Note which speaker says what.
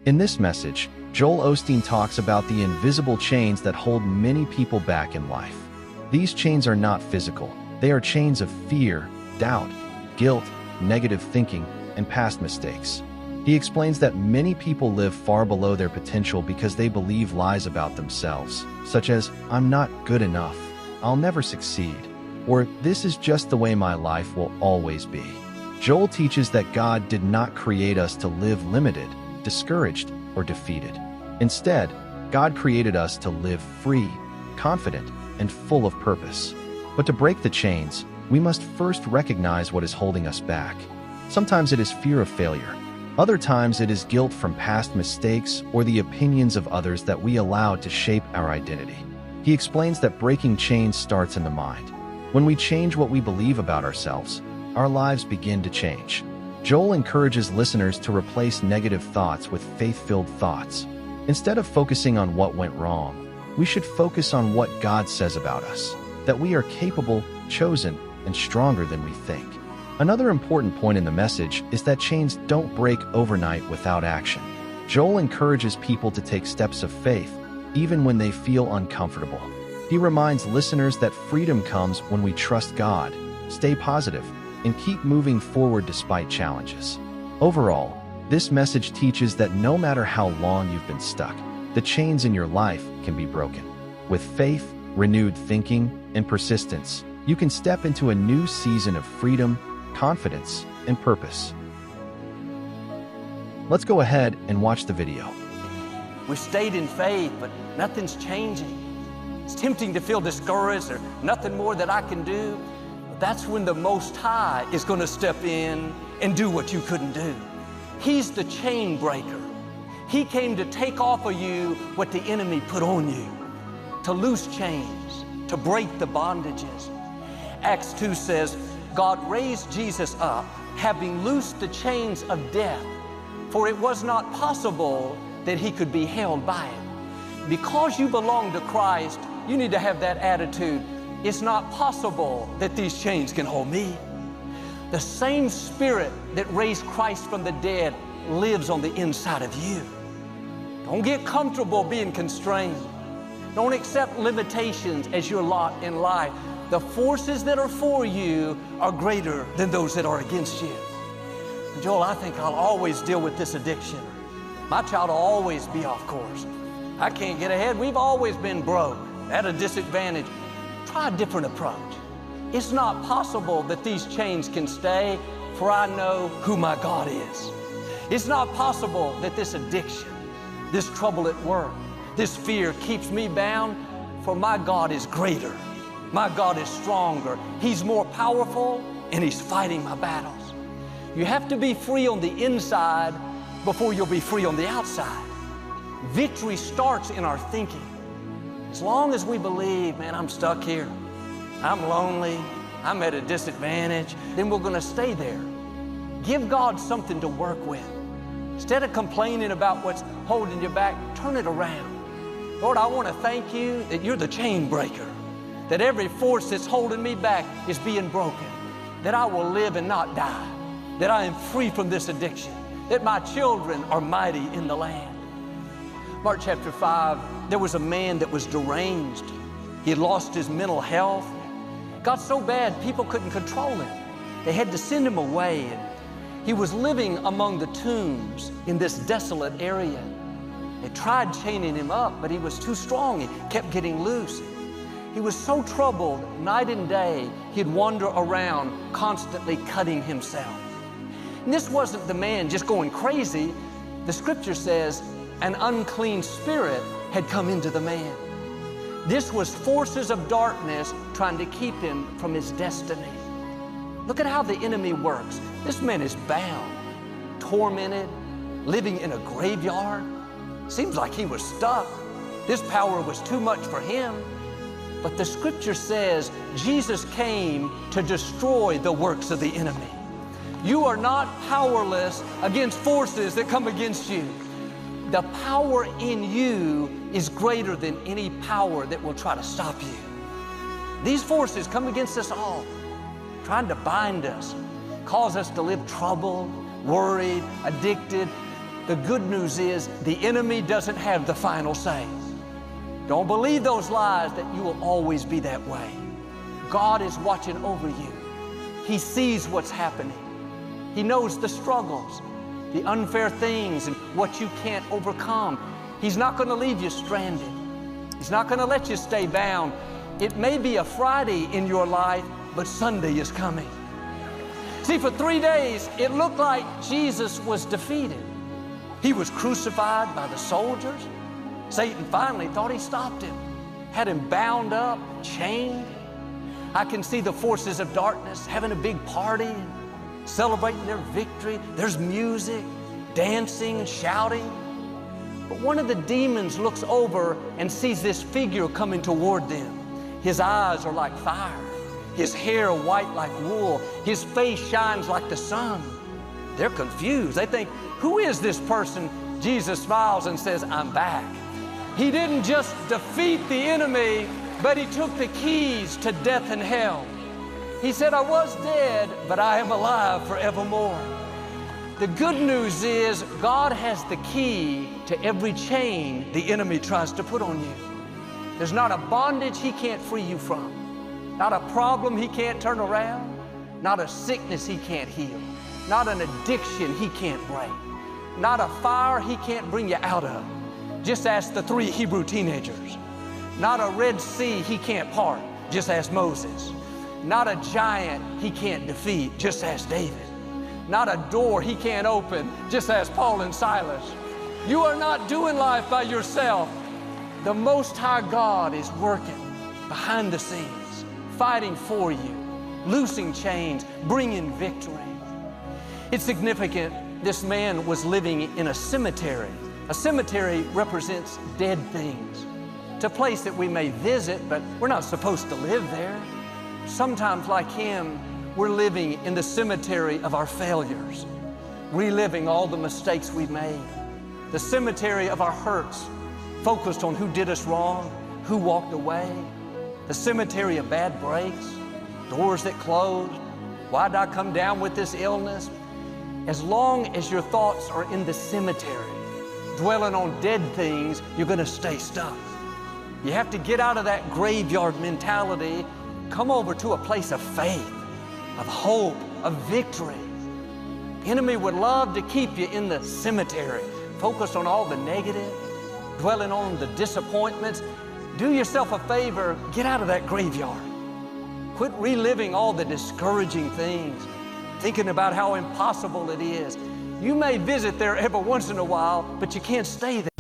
Speaker 1: In this message, Joel Osteen talks about the invisible chains that hold many people back in life. These chains are not physical. They are chains of fear, doubt, guilt, negative thinking, and past mistakes. He explains that many people live far below their potential because they believe lies about themselves, such as, "I'm not good enough," "I'll never succeed," or "this is just the way my life will always be." Joel teaches that God did not create us to live limited, discouraged, or defeated. Instead, God created us to live free, confident, and full of purpose. But to break the chains, we must first recognize what is holding us back. Sometimes it is fear of failure. Other times it is guilt from past mistakes or the opinions of others that we allowed to shape our identity. He explains that breaking chains starts in the mind. When we change what we believe about ourselves, our lives begin to change. Joel encourages listeners to replace negative thoughts with faith-filled thoughts. Instead of focusing on what went wrong, we should focus on what God says about us, that we are capable, chosen, and stronger than we think. Another important point in the message is that chains don't break overnight without action. Joel encourages people to take steps of faith, even when they feel uncomfortable. He reminds listeners that freedom comes when we trust God, stay positive, and keep moving forward despite challenges. Overall, this message teaches that no matter how long you've been stuck, the chains in your life can be broken. With faith, renewed thinking, and persistence, you can step into a new season of freedom, confidence, and purpose. Let's go ahead and watch the video.
Speaker 2: We stayed in faith, but nothing's changing. It's tempting to feel discouraged or nothing more that I can do. But that's when the Most High is going to step in and do what you couldn't do. He's the chain breaker. He came to take off of you what the enemy put on you, to loose chains, to break the bondages. Acts 2 says, God raised Jesus up, having loosed the chains of death, for it was not possible that he could be held by it. Because you belong to Christ, you need to have that attitude. It's not possible that these chains can hold me. The same Spirit that raised Christ from the dead lives on the inside of you. Don't get comfortable being constrained. Don't accept limitations as your lot in life. The forces that are for you are greater than those that are against you. Joel, I think I'll always deal with this addiction. My child will always be off course. I can't get ahead. We've always been broke, at a disadvantage. Try a different approach. It's not possible that these chains can stay, for I know who my God is. It's not possible that this addiction, this trouble at work, this fear keeps me bound, for my God is greater. My God is stronger. He's more powerful, and He's fighting my battles. You have to be free on the inside before you'll be free on the outside. Victory starts in our thinking. As long as we believe, man, I'm stuck here, I'm lonely, I'm at a disadvantage, then we're going to stay there. Give God something to work with. Instead of complaining about what's holding you back, turn it around. Lord, I want to thank you that you're the chain breaker, that every force that's holding me back is being broken, that I will live and not die, that I am free from this addiction, that my children are mighty in the land. Mark chapter 5, there was a man that was deranged. He had lost his mental health. It got so bad, people couldn't control him. They had to send him away. And he was living among the tombs in this desolate area. They tried chaining him up, but he was too strong. He kept getting loose. He was so troubled, night and day, he'd wander around, constantly cutting himself. And this wasn't the man just going crazy. The scripture says an unclean spirit had come into the man. This was forces of darkness trying to keep him from his destiny. Look at how the enemy works. This man is bound, tormented, living in a graveyard. Seems like he was stuck. This power was too much for him. But the scripture says Jesus came to destroy the works of the enemy. You are not powerless against forces that come against you. The power in you is greater than any power that will try to stop you. These forces come against us all, trying to bind us, cause us to live troubled, worried, addicted. The good news is the enemy doesn't have the final say. Don't believe those lies that you will always be that way. God is watching over you. He sees what's happening. He knows the struggles, the unfair things, and what you can't overcome. He's not going to leave you stranded. He's not going to let you stay bound. It may be a Friday in your life, but Sunday is coming. See, for 3 days, it looked like Jesus was defeated. He was crucified by the soldiers. Satan finally thought he stopped him, had him bound up, chained. I can see the forces of darkness having a big party, celebrating their victory. There's music, dancing, shouting. But one of the demons looks over and sees this figure coming toward them. His eyes are like fire, his hair white like wool, his face shines like the sun. They're confused. They think, who is this person? Jesus smiles and says, I'm back. He didn't just defeat the enemy, but he took the keys to death and hell. He said, I was dead, but I am alive forevermore. The good news is God has the key to every chain the enemy tries to put on you. There's not a bondage he can't free you from, not a problem he can't turn around, not a sickness he can't heal, not an addiction he can't break, not a fire he can't bring you out of. Just ask the 3 Hebrew teenagers. Not a Red Sea he can't part. Just ask Moses. Not a giant he can't defeat. Just ask David. Not a door he can't open. Just ask Paul and Silas. You are not doing life by yourself. The Most High God is working behind the scenes, fighting for you, loosing chains, bringing victory. It's significant. This man was living in a cemetery. A cemetery represents dead things. It's a place that we may visit, but we're not supposed to live there. Sometimes, like him, we're living in the cemetery of our failures, reliving all the mistakes we've made. The cemetery of our hurts, focused on who did us wrong, who walked away. The cemetery of bad breaks, doors that closed. Why did I come down with this illness? As long as your thoughts are in the cemetery, dwelling on dead things, you're going to stay stuck. You have to get out of that graveyard mentality, come over to a place of faith, of hope, of victory. The enemy would love to keep you in the cemetery, focused on all the negative, dwelling on the disappointments. Do yourself a favor, get out of that graveyard. Quit reliving all the discouraging things, thinking about how impossible it is. You may visit there every once in a while, but you can't stay there.